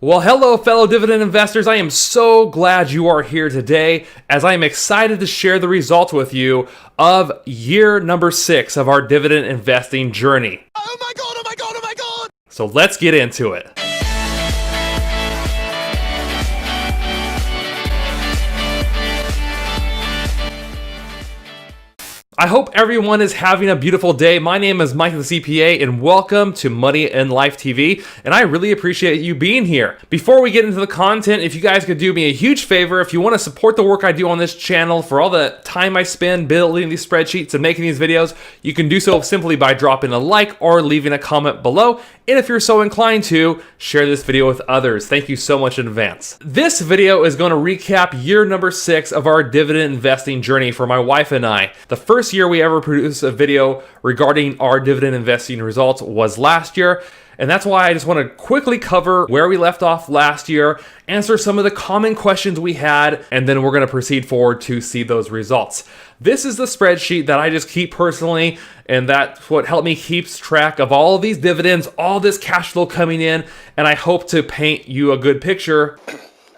Well, hello, fellow dividend investors. I am so glad you are here today as I am excited to share the results with you of year number 6 of our dividend investing journey. Oh my God, oh my God, oh my God! So let's get into it. I hope everyone is having a beautiful day. My name is Mike the CPA and welcome to Money and Life TV, and I really appreciate you being here. Before we get into the content, if you guys could do me a huge favor, if you want to support the work I do on this channel for all the time I spend building these spreadsheets and making these videos, you can do so simply by dropping a like or leaving a comment below. And if you're so inclined to, share this video with others. Thank you so much in advance. This video is going to recap year number 6 of our dividend investing journey for my wife and I. The first year we ever produced a video regarding our dividend investing results was last year. And that's why I just want to quickly cover where we left off last year, answer some of the common questions we had, and then we're going to proceed forward to see those results. This is the spreadsheet that I just keep personally, and that's what helped me keep track of all of these dividends, all this cash flow coming in, and I hope to paint you a good picture.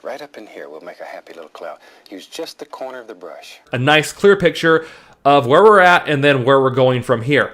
Right up in here, we'll make a happy little cloud. Use just the corner of the brush. A nice clear picture of where we're at and then where we're going from here.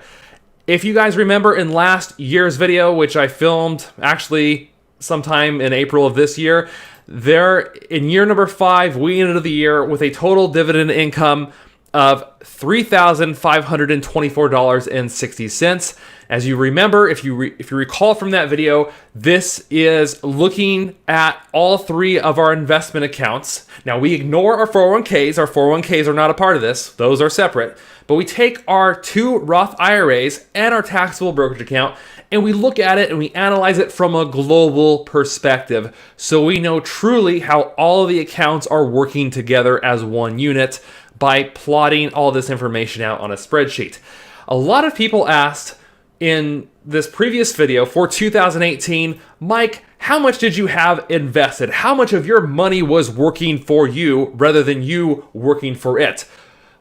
If you guys remember in last year's video, which I filmed actually sometime in April of this year, in year number 5, we ended the year with a total dividend income of $3,524.60. As you remember, if you recall from that video, this is looking at all 3 of our investment accounts. Now we ignore our 401ks. Our 401ks are not a part of this. Those are separate. But we take our 2 Roth IRAs and our taxable brokerage account, and we look at it and we analyze it from a global perspective. So we know truly how all of the accounts are working together as one unit by plotting all this information out on a spreadsheet. A lot of people asked in this previous video for 2018, Mike, how much did you have invested? How much of your money was working for you rather than you working for it?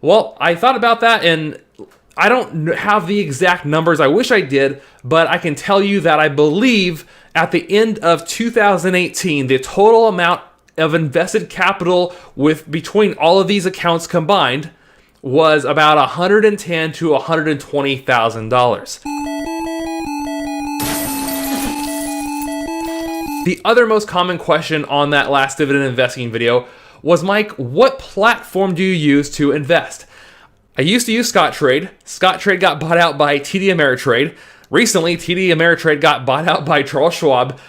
Well, I thought about that and I don't have the exact numbers. I wish I did, but I can tell you that I believe at the end of 2018, the total amount of invested capital between all of these accounts combined was about $110,000 to $120,000. The other most common question on that last dividend investing video was, Mike, what platform do you use to invest? I used to use Scottrade. Scottrade got bought out by TD Ameritrade. Recently, TD Ameritrade got bought out by Charles Schwab.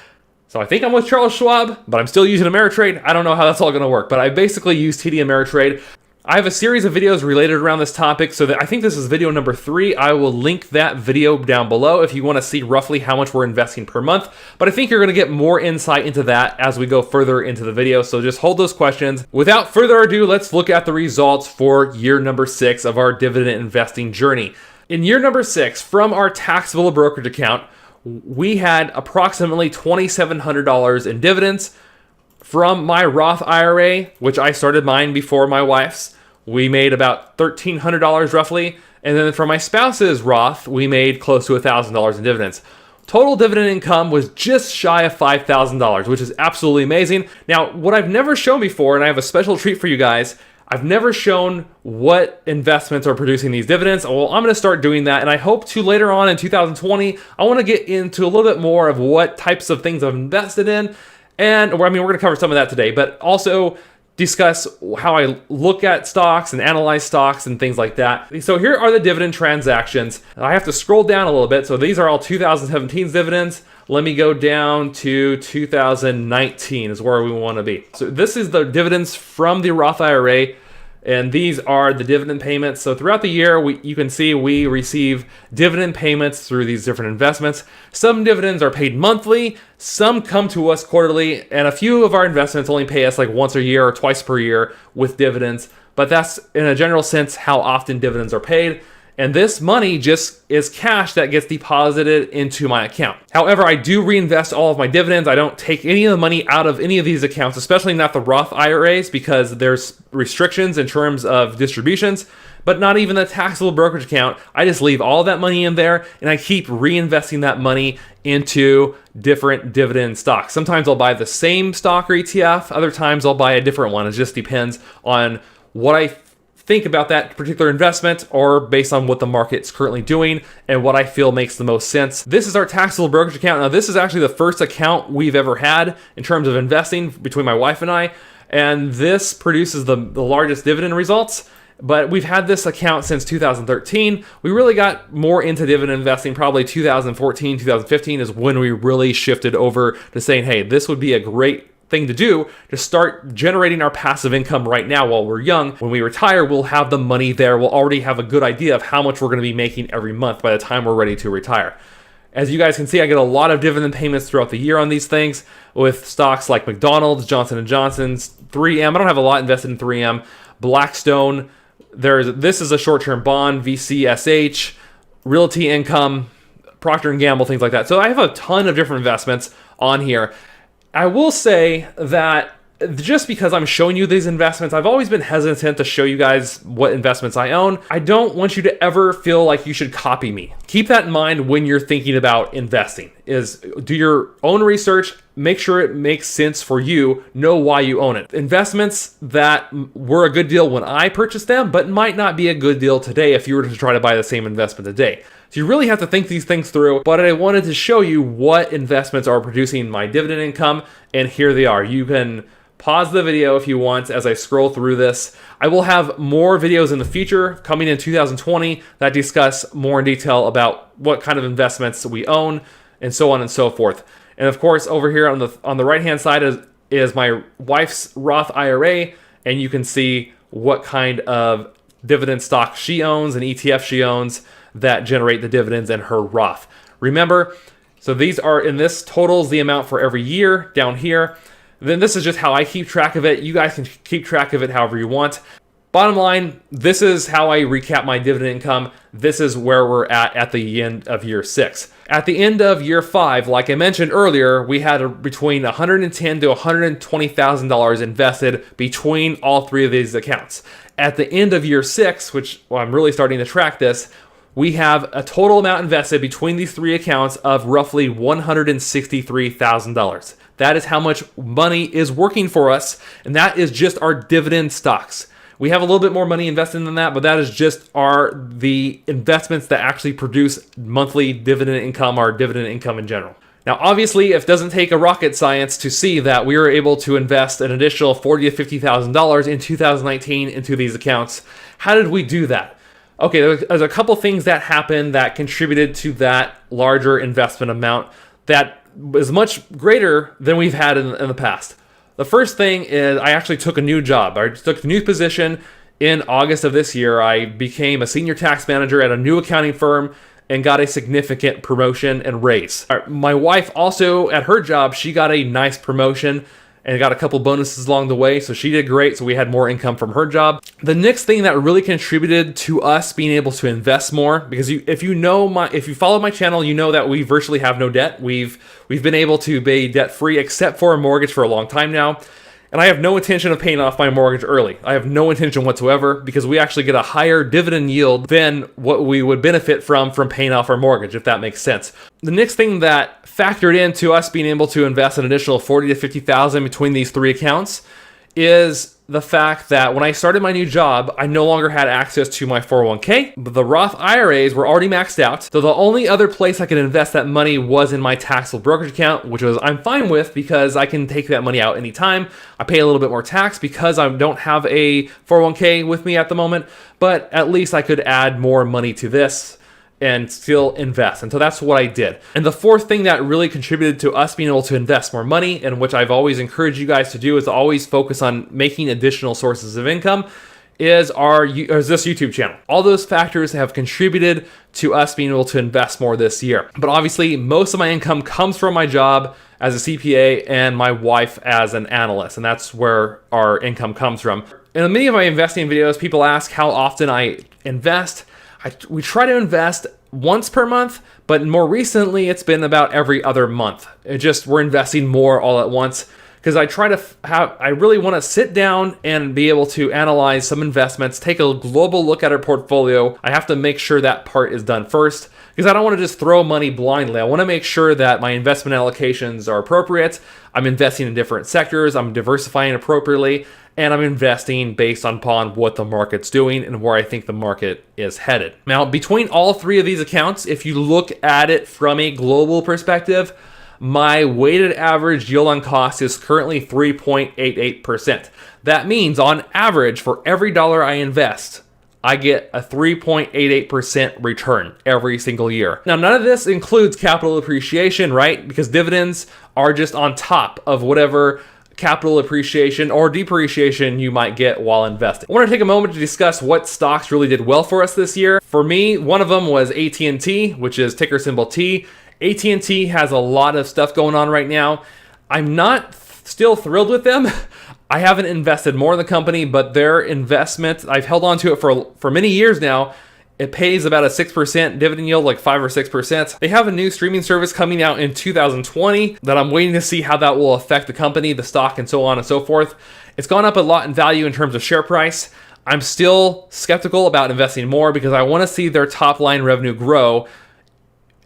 So I think I'm with Charles Schwab, but I'm still using Ameritrade. I don't know how that's all going to work, but I basically use TD Ameritrade. I have a series of videos related around this topic, so that I think this is video number 3. I will link that video down below if you want to see roughly how much we're investing per month. But I think you're going to get more insight into that as we go further into the video, so just hold those questions. Without further ado, let's look at the results for year number 6 of our dividend investing journey. In year number 6, from our taxable brokerage account, we had approximately $2,700 in dividends. From my Roth IRA, which I started mine before my wife's, we made about $1,300 roughly. And then from my spouse's Roth, we made close to $1,000 in dividends. Total dividend income was just shy of $5,000, which is absolutely amazing. Now, what I've never shown before, and I have a special treat for you guys, I've never shown what investments are producing these dividends. Well, I'm going to start doing that, and I hope to later on in 2020, I want to get into a little bit more of what types of things I've invested in. And we're going to cover some of that today, but also discuss how I look at stocks and analyze stocks and things like that. So here are the dividend transactions. I have to scroll down a little bit. So these are all 2017's dividends. Let me go down to 2019 is where we want to be. So this is the dividends from the Roth IRA. And these are the dividend payments. So throughout the year, you can see we receive dividend payments through these different investments. Some dividends are paid monthly, some come to us quarterly, and a few of our investments only pay us like once a year or twice per year with dividends. But that's, in a general sense, how often dividends are paid. And this money just is cash that gets deposited into my account. However, I do reinvest all of my dividends. I don't take any of the money out of any of these accounts, especially not the Roth IRAs, because there's restrictions in terms of distributions. but not even the taxable brokerage account. I just leave all that money in there and I keep reinvesting that money into different dividend stocks. Sometimes I'll buy the same stock or ETF, other times I'll buy a different one. It just depends on what I think about that particular investment or based on what the market's currently doing and what I feel makes the most sense. This is our taxable brokerage account. Now, this is actually the first account we've ever had in terms of investing between my wife and I, and this produces the largest dividend results. But we've had this account since 2013. We really got more into dividend investing probably 2014, 2015 is when we really shifted over to saying, hey, this would be a great thing to do to start generating our passive income right now while we're young. When we retire, we'll have the money there. We'll already have a good idea of how much we're going to be making every month by the time we're ready to retire. As you guys can see, I get a lot of dividend payments throughout the year on these things with stocks like McDonald's, Johnson & Johnson's, 3M. I don't have a lot invested in 3M, Blackstone. This is a short-term bond, VCSH, Realty Income, Procter & Gamble, things like that. So I have a ton of different investments on here. I will say that just because I'm showing you these investments, I've always been hesitant to show you guys what investments I own. I don't want you to ever feel like you should copy me. Keep that in mind when you're thinking about investing, is do your own research, make sure it makes sense for you, know why you own it. Investments that were a good deal when I purchased them, but might not be a good deal today if you were to try to buy the same investment today. So you really have to think these things through, but I wanted to show you what investments are producing my dividend income, and here they are. You can pause the video if you want as I scroll through this. I will have more videos in the future coming in 2020 that discuss more in detail about what kind of investments we own and so on and so forth. And of course, over here on the right-hand side is my wife's Roth IRA, and you can see what kind of dividend stock she owns and ETF she owns that generate the dividends in her Roth. Remember, so these are, in this totals the amount for every year down here. Then this is just how I keep track of it. You guys can keep track of it however you want. Bottom line, this is how I recap my dividend income. This is where we're at the end of year 6. At the end of year 5, like I mentioned earlier, we had between $110,000 to $120,000 invested between all three of these accounts. At the end of year 6, which I'm really starting to track this, we have a total amount invested between these three accounts of roughly $163,000. That is how much money is working for us, and that is just our dividend stocks. We have a little bit more money invested than that, but that is just the investments that actually produce monthly dividend income or dividend income in general. Now, obviously, it doesn't take a rocket science to see that we were able to invest an additional $40,000 to $50,000 in 2019 into these accounts. How did we do that? Okay, there's a couple things that happened that contributed to that larger investment amount that was much greater than we've had in the past. The first thing is I actually took a new job. I took a new position in August of this year. I became a senior tax manager at a new accounting firm and got a significant promotion and raise. My wife also, at her job, she got a nice promotion and got a couple bonuses along the way, so she did great, so we had more income from her job. The next thing that really contributed to us being able to invest more, because if you follow my channel, you know that we virtually have no debt. We've been able to be debt-free except for a mortgage for a long time now. And I have no intention of paying off my mortgage early. I have no intention whatsoever because we actually get a higher dividend yield than what we would benefit from paying off our mortgage, if that makes sense. The next thing that factored into us being able to invest an additional $40,000 to $50,000 between these three accounts is the fact that when I started my new job, I no longer had access to my 401k. But the Roth IRAs were already maxed out. So the only other place I could invest that money was in my taxable brokerage account, which I'm fine with because I can take that money out anytime. I pay a little bit more tax because I don't have a 401k with me at the moment, but at least I could add more money to this and still invest. And so that's what I did. And the fourth thing that really contributed to us being able to invest more money, and which I've always encouraged you guys to do, is always focus on making additional sources of income, is this YouTube channel. All those factors have contributed to us being able to invest more this year. But obviously, most of my income comes from my job as a CPA and my wife as an analyst, and that's where our income comes from. In many of my investing videos, people ask how often I invest. We try to invest once per month, but more recently it's been about every other month. We're investing more all at once because I try to I really want to sit down and be able to analyze some investments, take a global look at our portfolio. I have to make sure that part is done first, because I don't want to just throw money blindly. I want to make sure that my investment allocations are appropriate. I'm investing in different sectors, I'm diversifying appropriately, and I'm investing based upon what the market's doing and where I think the market is headed. Now, between all three of these accounts, if you look at it from a global perspective, my weighted average yield on cost is currently 3.88%. That means on average, for every dollar I invest, I get a 3.88% return every single year. Now, none of this includes capital appreciation, right? Because dividends are just on top of whatever capital appreciation or depreciation you might get while investing. I want to take a moment to discuss what stocks really did well for us this year. For me, one of them was AT&T, which is ticker symbol T. AT&T has a lot of stuff going on right now. I'm not still thrilled with them. I haven't invested more in the company, but their investment, I've held on to it for many years now. It pays about a 6% dividend yield, like 5 or 6%. They have a new streaming service coming out in 2020 that I'm waiting to see how that will affect the company, the stock, and so on and so forth. It's gone up a lot in value in terms of share price. I'm still skeptical about investing more because I want to see their top line revenue grow,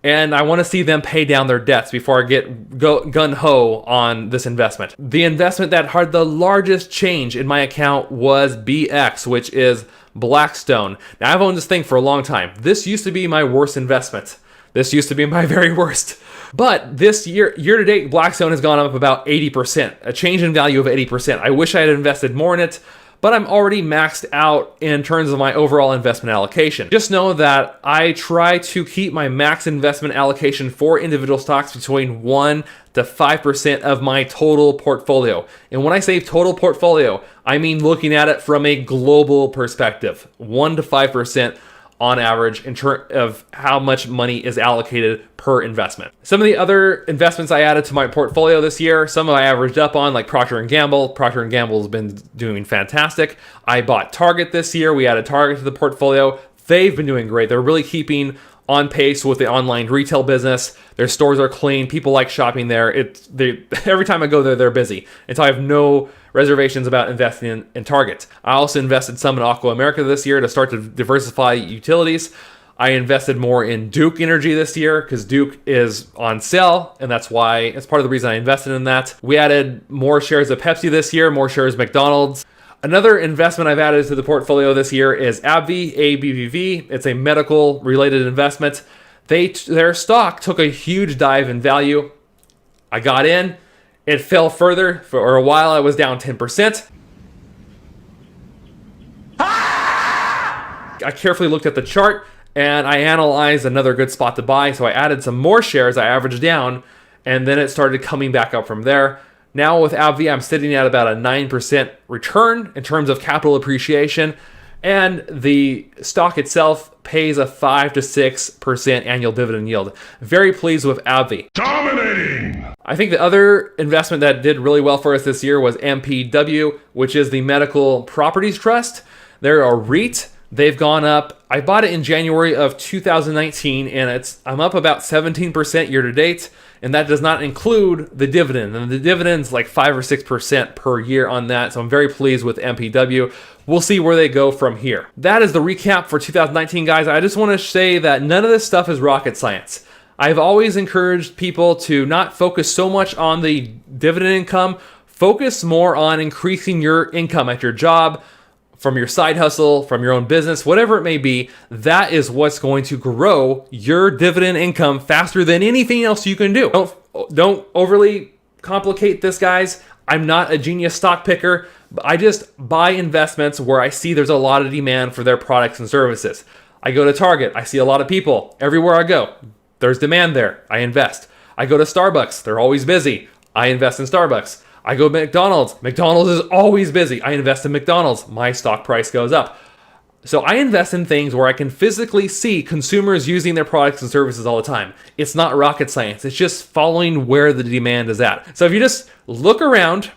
and I want to see them pay down their debts before I get gun-ho on this investment. The investment that had the largest change in my account was BX, which is Blackstone. Now, I've owned this thing for a long time. This used to be my worst investment. This used to be my very worst. But this year to date, Blackstone has gone up about 80%, a change in value of 80%. I wish I had invested more in it, but I'm already maxed out in terms of my overall investment allocation. Just know that I try to keep my max investment allocation for individual stocks between 1 to 5% of my total portfolio. And when I say total portfolio, I mean looking at it from a global perspective. 1 to 5% on average in terms of how much money is allocated per investment. Some of the other investments I added to my portfolio this year, some I averaged up on, like Procter & Gamble. Procter & Gamble has been doing fantastic. I bought Target this year. We added Target to the portfolio. They've been doing great. They're really keeping on pace with the online retail business. Their stores are clean. People like shopping there. Every time I go there, they're busy. And so I have no reservations about investing in Target. I also invested some in Aqua America this year to start to diversify utilities. I invested more in Duke Energy this year because Duke is on sale, and that's part of the reason I invested in that. We added more shares of Pepsi this year, more shares of McDonald's. Another investment I've added to the portfolio this year is AbbVie, ABVV. It's a medical related investment. Their stock took a huge dive in value. I got in. It fell further. For a while, I was down 10%. I carefully looked at the chart and I analyzed another good spot to buy. So I added some more shares. I averaged down, and then it started coming back up from there. Now with AbbVie, I'm sitting at about a 9% return in terms of capital appreciation, and the stock itself pays a 5 to 6% annual dividend yield. Very pleased with AbbVie. Dominating! I think the other investment that did really well for us this year was MPW, which is the Medical Properties Trust. They're a REIT. They've gone up. I bought it in January of 2019, and I'm up about 17% year to date, and that does not include the dividend. And the dividend's like 5 or 6% per year on that, so I'm very pleased with MPW. We'll see where they go from here. That is the recap for 2019, guys. I just want to say that none of this stuff is rocket science. I've always encouraged people to not focus so much on the dividend income. Focus more on increasing your income at your job, from your side hustle, from your own business, whatever it may be. That is what's going to grow your dividend income faster than anything else you can do. Don't overly complicate this, guys. I'm not a genius stock picker. I just buy investments where I see there's a lot of demand for their products and services. I go to Target. I see a lot of people. Everywhere I go, there's demand there. I invest. I go to Starbucks. They're always busy. I invest in Starbucks. I go to McDonald's. McDonald's is always busy. I invest in McDonald's. My stock price goes up. So I invest in things where I can physically see consumers using their products and services all the time. It's not rocket science. It's just following where the demand is at. So if you just look around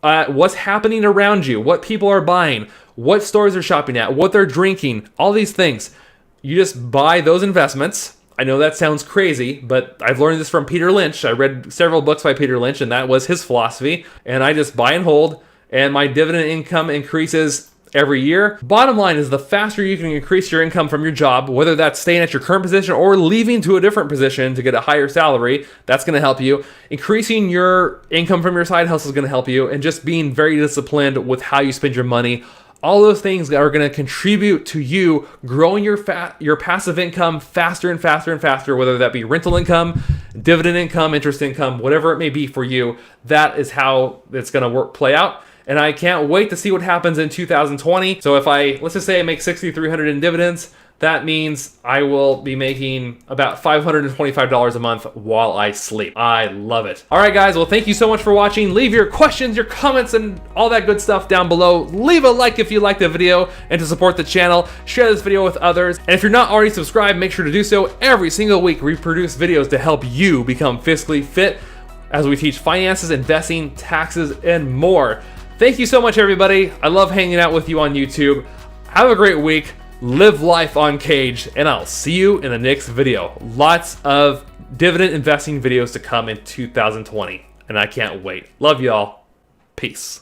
at what's happening around you, what people are buying, what stores they're shopping at, what they're drinking, all these things, you just buy those investments I know that sounds crazy, but I've learned this from Peter Lynch. I read several books by Peter Lynch, and that was his philosophy. And I just buy and hold, and my dividend income increases every year. Bottom line is, the faster you can increase your income from your job, whether that's staying at your current position or leaving to a different position to get a higher salary, that's going to help you. Increasing your income from your side hustle is going to help you, and just being very disciplined with how you spend your money. All those things are going to contribute to you growing your passive income faster and faster and faster, whether that be rental income, dividend income, interest income, whatever it may be for you. That is how it's going to play out. And I can't wait to see what happens in 2020. So if let's just say I make $6,300 in dividends, that means I will be making about $525 a month while I sleep. I love it. All right, guys. Well, thank you so much for watching. Leave your questions, your comments, and all that good stuff down below. Leave a like if you liked the video, and to support the channel, share this video with others. And if you're not already subscribed, make sure to do so. Every single week, we produce videos to help you become fiscally fit as we teach finances, investing, taxes, and more. Thank you so much, everybody. I love hanging out with you on YouTube. Have a great week. Live life on Cage, and I'll see you in the next video. Lots of dividend investing videos to come in 2020, and I can't wait. Love y'all. Peace.